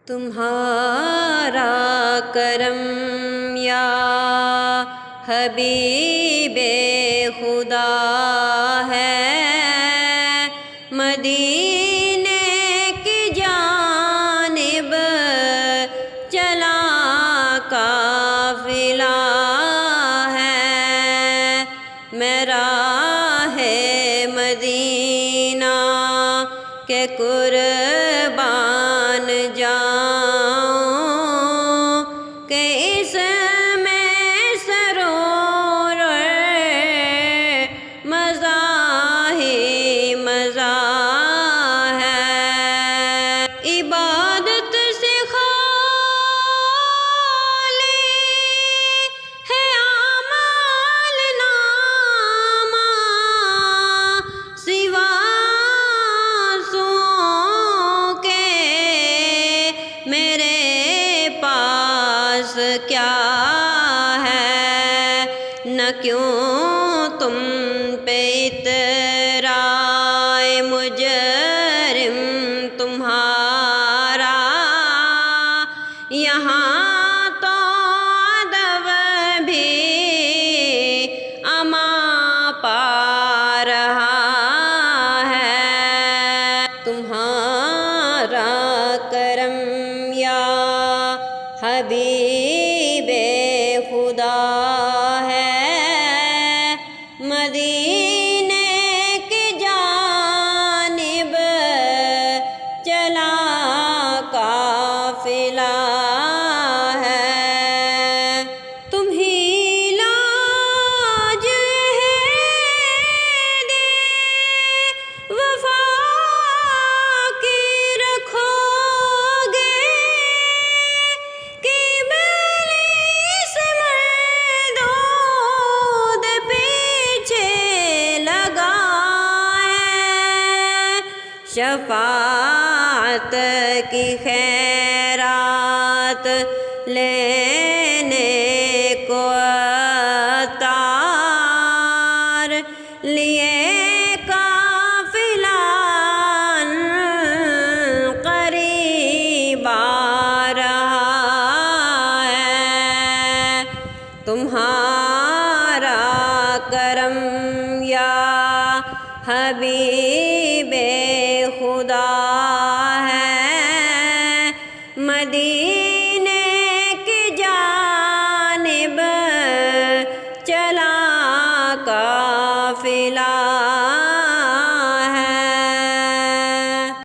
تمہارا کرم یا حبیب خدا ہے، مدینے کی جانب چلا قافلہ ہے، میرا ہے مدینہ کہ قربان جاؤں کہ اس میں سرور مزہ ہی مزہ ہے، عبادت سے خالی ہے اعمال نامہ، سوا میرے پاس کیا ہے، نہ کیوں تم پہ اترائے مجرم تمہارا، یہاں تو ادب بھی اما پا رہا ہے، تمہارا کرم یا حبیب خدا ہے، مدینے کی جانب چلا قافلہ ہے، تم ہی لاج عہد وفا کی رکھو گے، شفاعت کی خیرات لینے کو عطار لیے قافلہ قریب آ رہا ہے، تمہارا کرم یا حبیب خدا